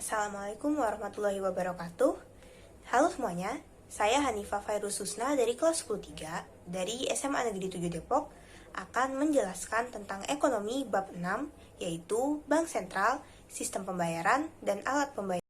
Assalamualaikum warahmatullahi wabarakatuh. Halo semuanya, saya Hanifah Fairuz Susna dari kelas 103 dari SMA Negeri 7 Depok akan menjelaskan tentang ekonomi bab 6, yaitu Bank Sentral, Sistem Pembayaran, dan Alat Pembayaran.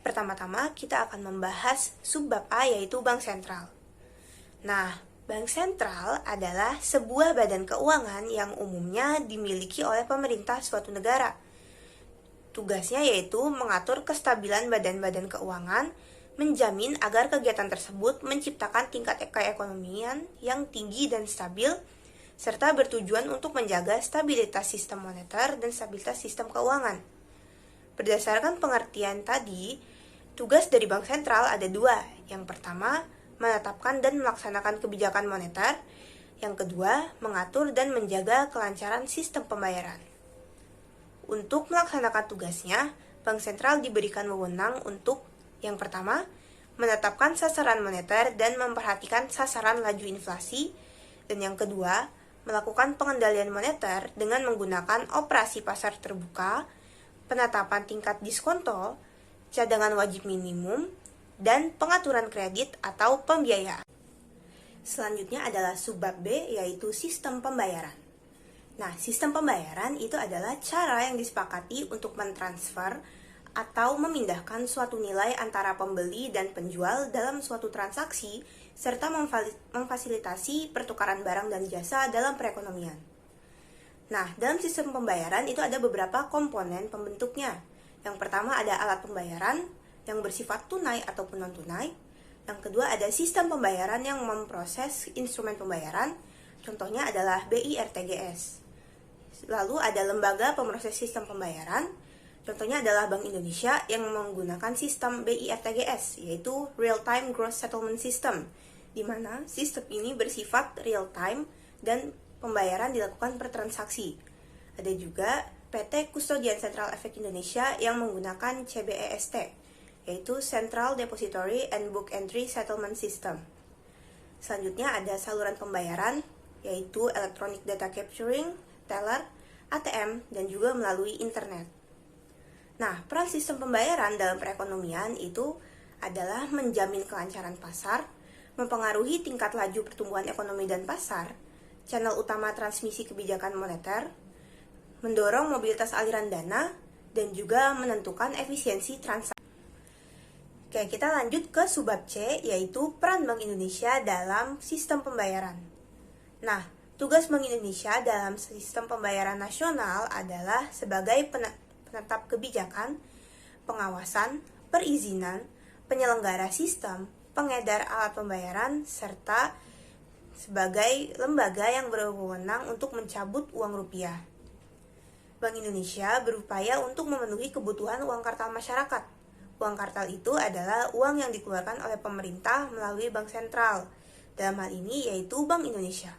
Pertama-tama kita akan membahas subbab A, yaitu Bank Sentral. Nah, Bank Sentral adalah sebuah badan keuangan yang umumnya dimiliki oleh pemerintah suatu negara. Tugasnya yaitu mengatur kestabilan badan-badan keuangan, menjamin agar kegiatan tersebut menciptakan tingkat keekonomian yang tinggi dan stabil, serta bertujuan untuk menjaga stabilitas sistem moneter dan stabilitas sistem keuangan. Berdasarkan pengertian tadi, tugas dari Bank Sentral ada dua. Yang pertama, menetapkan dan melaksanakan kebijakan moneter. Yang kedua, mengatur dan menjaga kelancaran sistem pembayaran. Untuk melaksanakan tugasnya, Bank Sentral diberikan wewenang untuk yang pertama, menetapkan sasaran moneter dan memperhatikan sasaran laju inflasi. Dan yang kedua, melakukan pengendalian moneter dengan menggunakan operasi pasar terbuka, penetapan tingkat diskonto, cadangan wajib minimum, dan pengaturan kredit atau pembiayaan. Selanjutnya adalah subbab B, yaitu sistem pembayaran. Nah, sistem pembayaran itu adalah cara yang disepakati untuk mentransfer atau memindahkan suatu nilai antara pembeli dan penjual dalam suatu transaksi, serta memfasilitasi pertukaran barang dan jasa dalam perekonomian. Nah, dalam sistem pembayaran itu ada beberapa komponen pembentuknya. Yang pertama ada alat pembayaran yang bersifat tunai ataupun non-tunai. Yang kedua ada sistem pembayaran yang memproses instrumen pembayaran. Contohnya adalah BIRTGS. Lalu ada lembaga pemroses sistem pembayaran. Contohnya adalah Bank Indonesia yang menggunakan sistem BIRTGS, yaitu Real Time Gross Settlement System, di mana sistem ini bersifat real time dan pembayaran dilakukan per transaksi. Ada juga PT Custodian Central Efek Indonesia yang menggunakan CBEST, yaitu Central Depository and Book Entry Settlement System. Selanjutnya ada saluran pembayaran, yaitu Electronic Data Capturing, teller, ATM, dan juga melalui internet. Nah, peran sistem pembayaran dalam perekonomian itu adalah menjamin kelancaran pasar, mempengaruhi tingkat laju pertumbuhan ekonomi dan pasar, channel utama transmisi kebijakan moneter, mendorong mobilitas aliran dana, dan juga menentukan efisiensi transaksi. Oke, kita lanjut ke subbab C, yaitu peran Bank Indonesia dalam sistem pembayaran. Nah, tugas Bank Indonesia dalam sistem pembayaran nasional adalah sebagai penetap kebijakan, pengawasan, perizinan, penyelenggara sistem, pengedar alat pembayaran, serta sebagai lembaga yang berwenang untuk mencabut uang rupiah. Bank Indonesia berupaya untuk memenuhi kebutuhan uang kartal masyarakat. Uang kartal itu adalah uang yang dikeluarkan oleh pemerintah melalui Bank Sentral, dalam hal ini yaitu Bank Indonesia.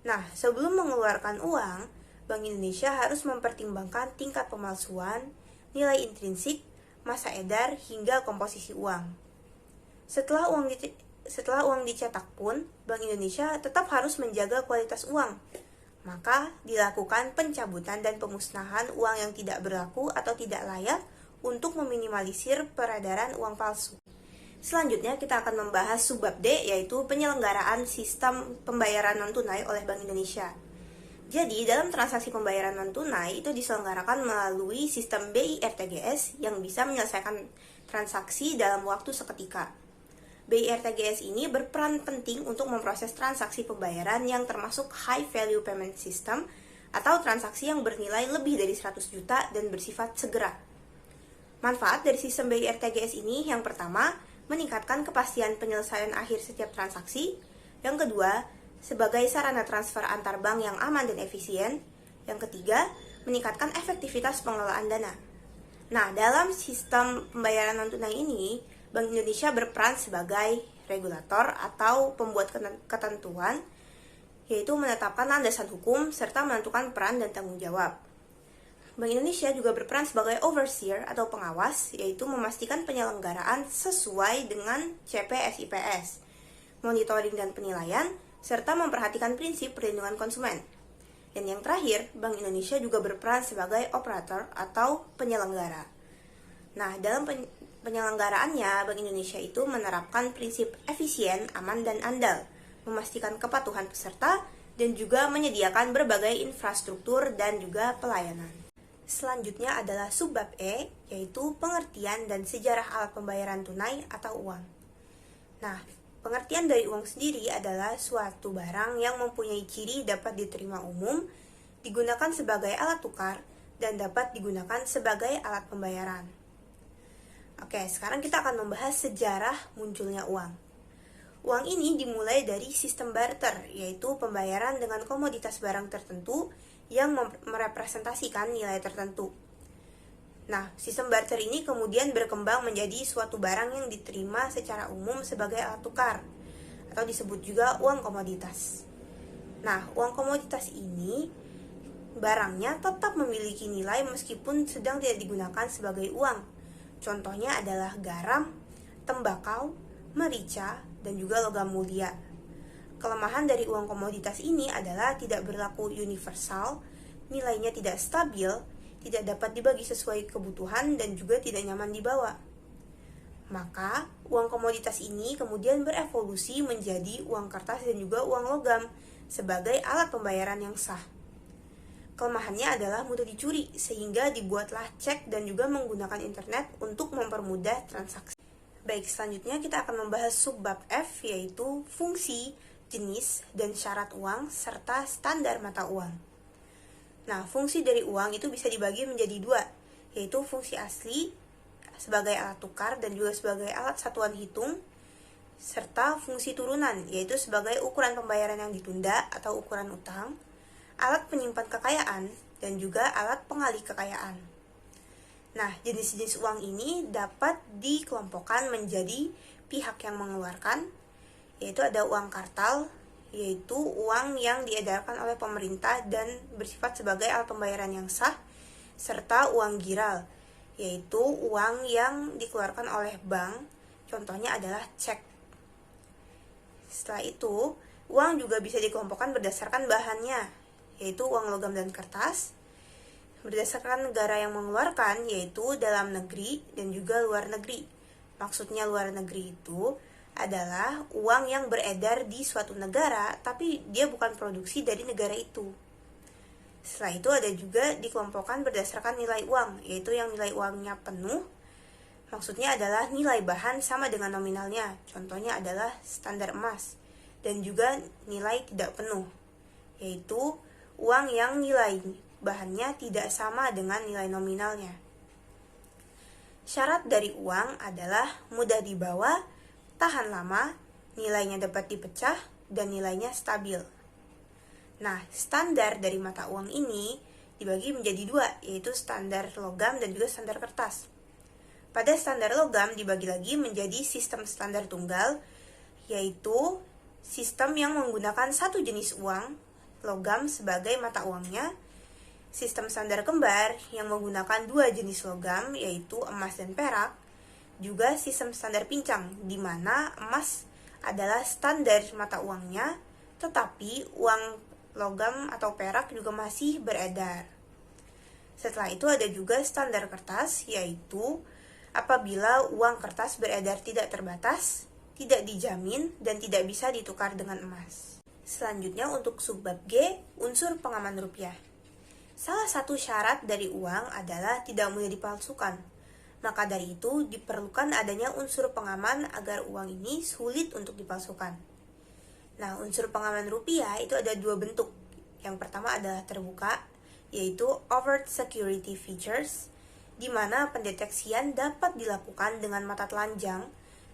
Nah, sebelum mengeluarkan uang, Bank Indonesia harus mempertimbangkan tingkat pemalsuan, nilai intrinsik, masa edar, hingga komposisi uang. Setelah uang dicetak pun, Bank Indonesia tetap harus menjaga kualitas uang. Maka dilakukan pencabutan dan pemusnahan uang yang tidak berlaku atau tidak layak untuk meminimalisir peredaran uang palsu. Selanjutnya kita akan membahas subbab D, yaitu penyelenggaraan sistem pembayaran non-tunai oleh Bank Indonesia. Jadi, dalam transaksi pembayaran non-tunai itu diselenggarakan melalui sistem BIRTGS yang bisa menyelesaikan transaksi dalam waktu seketika. BIRTGS ini berperan penting untuk memproses transaksi pembayaran yang termasuk High Value Payment System atau transaksi yang bernilai lebih dari 100 juta dan bersifat segera. Manfaat dari sistem BIRTGS ini yang pertama, meningkatkan kepastian penyelesaian akhir setiap transaksi. Yang kedua, sebagai sarana transfer antar bank yang aman dan efisien. Yang ketiga, meningkatkan efektivitas pengelolaan dana. Nah, dalam sistem pembayaran non-tunai ini, Bank Indonesia berperan sebagai regulator atau pembuat ketentuan, yaitu menetapkan landasan hukum serta menentukan peran dan tanggung jawab. Bank Indonesia juga berperan sebagai overseer atau pengawas, yaitu memastikan penyelenggaraan sesuai dengan CP/SIPS, monitoring dan penilaian, serta memperhatikan prinsip perlindungan konsumen. Dan yang terakhir, Bank Indonesia juga berperan sebagai operator atau penyelenggara. Nah, dalam penyelenggaraannya, Bank Indonesia itu menerapkan prinsip efisien, aman, dan andal, memastikan kepatuhan peserta, dan juga menyediakan berbagai infrastruktur dan juga pelayanan. Selanjutnya adalah subbab E, yaitu pengertian dan sejarah alat pembayaran tunai atau uang. Nah, pengertian dari uang sendiri adalah suatu barang yang mempunyai ciri dapat diterima umum, digunakan sebagai alat tukar, dan dapat digunakan sebagai alat pembayaran. Oke, sekarang kita akan membahas sejarah munculnya uang. Uang ini dimulai dari sistem barter, yaitu pembayaran dengan komoditas barang tertentu yang merepresentasikan nilai tertentu. Nah, sistem barter ini kemudian berkembang menjadi suatu barang yang diterima secara umum sebagai alat tukar, atau disebut juga uang komoditas. Nah, uang komoditas ini, barangnya tetap memiliki nilai meskipun sedang tidak digunakan sebagai uang. Contohnya adalah garam, tembakau, merica, dan juga logam mulia. Kelemahan dari uang komoditas ini adalah tidak berlaku universal, nilainya tidak stabil, tidak dapat dibagi sesuai kebutuhan, dan juga tidak nyaman dibawa. Maka, uang komoditas ini kemudian berevolusi menjadi uang kertas dan juga uang logam sebagai alat pembayaran yang sah. Kelemahannya adalah mudah dicuri, sehingga dibuatlah cek dan juga menggunakan internet untuk mempermudah transaksi. Baik, selanjutnya kita akan membahas subbab F, yaitu fungsi, jenis, dan syarat uang, serta standar mata uang. Nah, fungsi dari uang itu bisa dibagi menjadi dua, yaitu fungsi asli sebagai alat tukar dan juga sebagai alat satuan hitung, serta fungsi turunan, yaitu sebagai ukuran pembayaran yang ditunda atau ukuran utang, alat penyimpan kekayaan, dan juga alat pengalih kekayaan. Nah, jenis-jenis uang ini dapat dikelompokkan menjadi pihak yang mengeluarkan, yaitu ada uang kartal, yaitu uang yang diedarkan oleh pemerintah dan bersifat sebagai alat pembayaran yang sah, serta uang giral, yaitu uang yang dikeluarkan oleh bank, contohnya adalah cek. Setelah itu, uang juga bisa dikelompokkan berdasarkan bahannya, yaitu uang logam dan kertas, berdasarkan negara yang mengeluarkan, yaitu dalam negeri dan juga luar negeri. Maksudnya luar negeri itu adalah uang yang beredar di suatu negara, tapi dia bukan produksi dari negara itu. Setelah itu ada juga dikelompokkan berdasarkan nilai uang, yaitu yang nilai uangnya penuh, maksudnya adalah nilai bahan sama dengan nominalnya, contohnya adalah standar emas, dan juga nilai tidak penuh, yaitu uang yang nilai bahannya tidak sama dengan nilai nominalnya. Syarat dari uang adalah mudah dibawa, tahan lama, nilainya dapat dipecah, dan nilainya stabil. Nah, standar dari mata uang ini dibagi menjadi dua, yaitu standar logam dan juga standar kertas. Pada standar logam dibagi lagi menjadi sistem standar tunggal, yaitu sistem yang menggunakan satu jenis uang, logam sebagai mata uangnya, sistem standar kembar yang menggunakan dua jenis logam, yaitu emas dan perak, juga sistem standar pincang, di mana emas adalah standar mata uangnya, tetapi uang logam atau perak juga masih beredar. Setelah itu ada juga standar kertas, yaitu apabila uang kertas beredar tidak terbatas, tidak dijamin, dan tidak bisa ditukar dengan emas. Selanjutnya untuk subbab G, unsur pengaman rupiah. Salah satu syarat dari uang adalah tidak mudah dipalsukan. Maka dari itu diperlukan adanya unsur pengaman agar uang ini sulit untuk dipalsukan. Nah, unsur pengaman rupiah itu ada dua bentuk. Yang pertama adalah terbuka, yaitu overt security features, di mana pendeteksian dapat dilakukan dengan mata telanjang,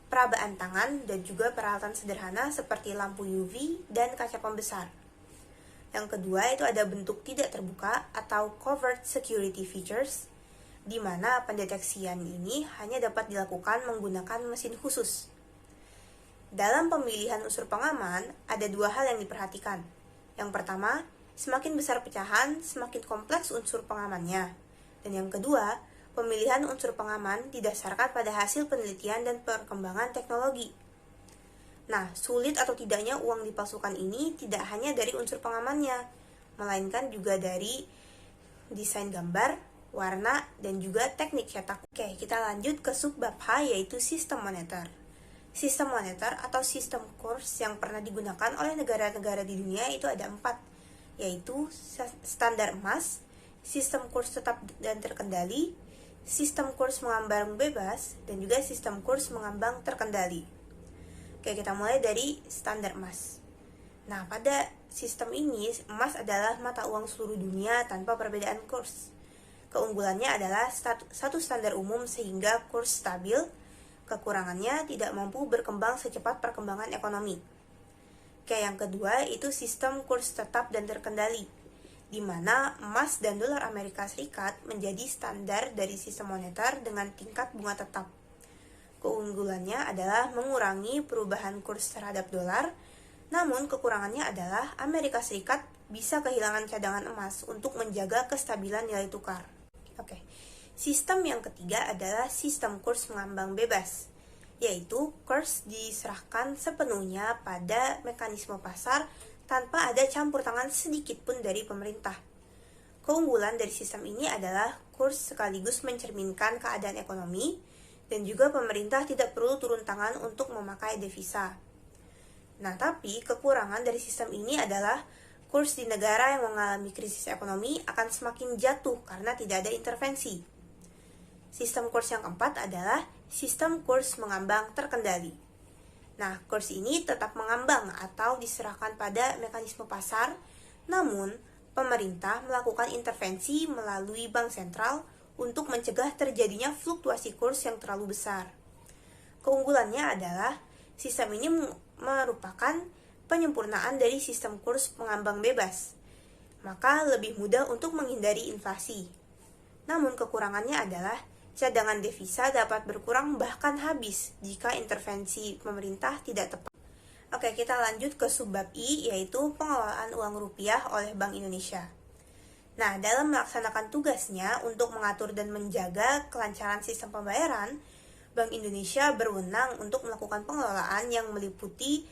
perabaan tangan, dan juga peralatan sederhana seperti lampu UV dan kaca pembesar. Yang kedua itu ada bentuk tidak terbuka atau covert security features, di mana pendeteksian ini hanya dapat dilakukan menggunakan mesin khusus. Dalam pemilihan unsur pengaman, ada dua hal yang diperhatikan. Yang pertama, semakin besar pecahan, semakin kompleks unsur pengamannya. Dan yang kedua, pemilihan unsur pengaman didasarkan pada hasil penelitian dan perkembangan teknologi. Nah, sulit atau tidaknya uang dipalsukan ini tidak hanya dari unsur pengamannya, melainkan juga dari desain gambar, warna, dan juga teknik cetak. Oke, kita lanjut ke subbab H, yaitu sistem moneter. Sistem moneter atau sistem kurs yang pernah digunakan oleh negara-negara di dunia itu ada 4, yaitu standar emas, sistem kurs tetap dan terkendali, sistem kurs mengambang bebas, dan juga sistem kurs mengambang terkendali. Oke, kita mulai dari standar emas. Nah, pada sistem ini, emas adalah mata uang seluruh dunia tanpa perbedaan kurs. Keunggulannya adalah satu standar umum sehingga kurs stabil. Kekurangannya tidak mampu berkembang secepat perkembangan ekonomi. Oke, yang kedua itu sistem kurs tetap dan terkendali, di mana emas dan dolar Amerika Serikat menjadi standar dari sistem moneter dengan tingkat bunga tetap. Keunggulannya adalah mengurangi perubahan kurs terhadap dolar, namun kekurangannya adalah Amerika Serikat bisa kehilangan cadangan emas untuk menjaga kestabilan nilai tukar. Oke. Sistem yang ketiga adalah sistem kurs mengambang bebas, yaitu kurs diserahkan sepenuhnya pada mekanisme pasar tanpa ada campur tangan sedikit pun dari pemerintah. Keunggulan dari sistem ini adalah kurs sekaligus mencerminkan keadaan ekonomi dan juga pemerintah tidak perlu turun tangan untuk memakai devisa. Nah, tapi kekurangan dari sistem ini adalah kurs di negara yang mengalami krisis ekonomi akan semakin jatuh karena tidak ada intervensi. Sistem kurs yang keempat adalah sistem kurs mengambang terkendali. Nah, kurs ini tetap mengambang atau diserahkan pada mekanisme pasar, namun pemerintah melakukan intervensi melalui bank sentral untuk mencegah terjadinya fluktuasi kurs yang terlalu besar. Keunggulannya adalah sistem ini merupakan penyempurnaan dari sistem kurs mengambang bebas, maka lebih mudah untuk menghindari inflasi. Namun kekurangannya adalah cadangan devisa dapat berkurang bahkan habis jika intervensi pemerintah tidak tepat. Oke, kita lanjut ke subbab I, yaitu pengelolaan uang rupiah oleh Bank Indonesia. Nah, dalam melaksanakan tugasnya untuk mengatur dan menjaga kelancaran sistem pembayaran, Bank Indonesia berwenang untuk melakukan pengelolaan yang meliputi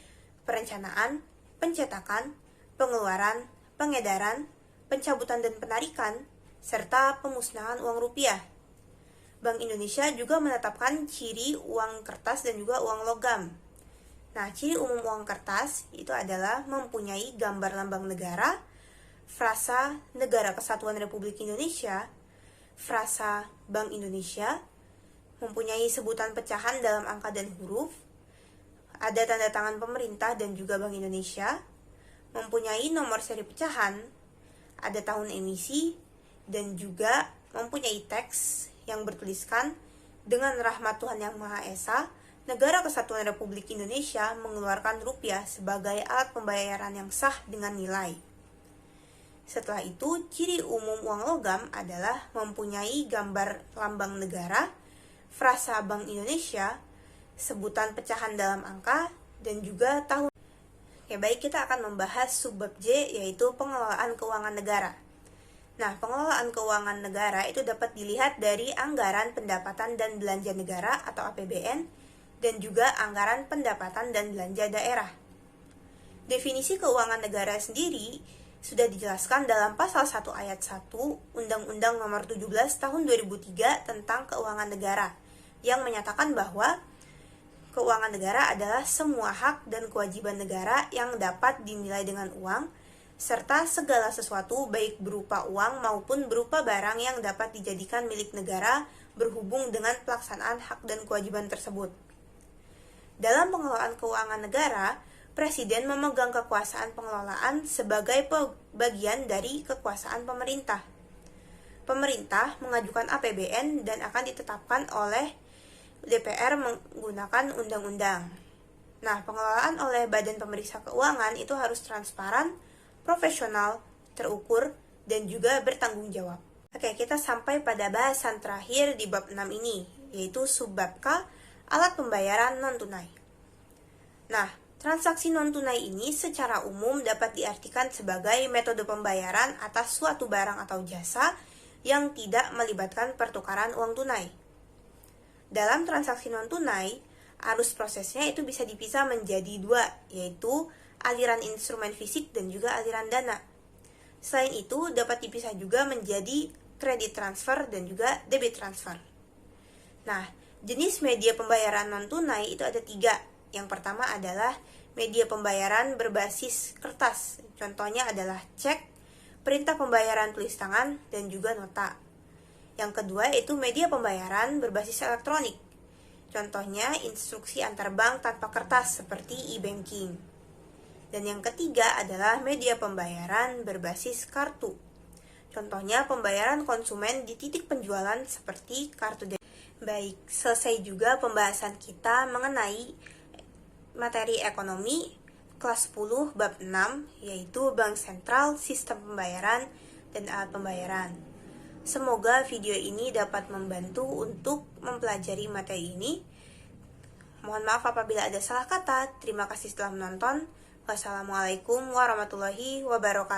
perencanaan, pencetakan, pengeluaran, pengedaran, pencabutan dan penarikan, serta pemusnahan uang rupiah. Bank Indonesia juga menetapkan ciri uang kertas dan juga uang logam. Nah, ciri umum uang kertas itu adalah mempunyai gambar lambang negara, frasa Negara Kesatuan Republik Indonesia, frasa Bank Indonesia, mempunyai sebutan pecahan dalam angka dan huruf, ada tanda tangan pemerintah dan juga Bank Indonesia, mempunyai nomor seri pecahan, ada tahun emisi, dan juga mempunyai teks yang bertuliskan, dengan rahmat Tuhan Yang Maha Esa, Negara Kesatuan Republik Indonesia mengeluarkan rupiah sebagai alat pembayaran yang sah dengan nilai. Setelah itu, ciri umum uang logam adalah mempunyai gambar lambang negara, frasa Bank Indonesia, sebutan pecahan dalam angka, dan juga tahun. Oke, baik, kita akan membahas subbab J, yaitu pengelolaan keuangan negara. Nah, pengelolaan keuangan negara itu dapat dilihat dari anggaran pendapatan dan belanja negara atau APBN, dan juga anggaran pendapatan dan belanja daerah. Definisi keuangan negara sendiri sudah dijelaskan dalam pasal 1 ayat 1 Undang-Undang Nomor 17 Tahun 2003 tentang Keuangan Negara, yang menyatakan bahwa keuangan negara adalah semua hak dan kewajiban negara yang dapat dinilai dengan uang, serta segala sesuatu baik berupa uang maupun berupa barang yang dapat dijadikan milik negara berhubung dengan pelaksanaan hak dan kewajiban tersebut. Dalam pengelolaan keuangan negara, Presiden memegang kekuasaan pengelolaan sebagai bagian dari kekuasaan pemerintah. Pemerintah mengajukan APBN dan akan ditetapkan oleh DPR menggunakan undang-undang. Nah, pengelolaan oleh Badan Pemeriksa Keuangan itu harus transparan, profesional, terukur, dan juga bertanggung jawab. Oke, kita sampai pada bahasan terakhir di bab 6 ini, yaitu subbab K, alat pembayaran non-tunai. Nah, transaksi non-tunai ini secara umum dapat diartikan sebagai metode pembayaran atas suatu barang atau jasa yang tidak melibatkan pertukaran uang tunai. Dalam transaksi non-tunai, arus prosesnya itu bisa dipisah menjadi dua, yaitu aliran instrumen fisik dan juga aliran dana. Selain itu, dapat dipisah juga menjadi kredit transfer dan juga debit transfer. Nah, jenis media pembayaran non-tunai itu ada 3. Yang pertama adalah media pembayaran berbasis kertas. Contohnya adalah cek, perintah pembayaran tulis tangan, dan juga nota. Yang kedua yaitu media pembayaran berbasis elektronik. Contohnya instruksi antar bank tanpa kertas seperti e-banking. Dan yang ketiga adalah media pembayaran berbasis kartu. Contohnya pembayaran konsumen di titik penjualan seperti kartu debit. Baik, selesai juga pembahasan kita mengenai materi ekonomi kelas 10 bab 6, yaitu Bank Sentral, Sistem Pembayaran, dan Alat Pembayaran. Semoga video ini dapat membantu untuk mempelajari materi ini. Mohon maaf apabila ada salah kata. Terima kasih telah menonton. Wassalamualaikum warahmatullahi wabarakatuh.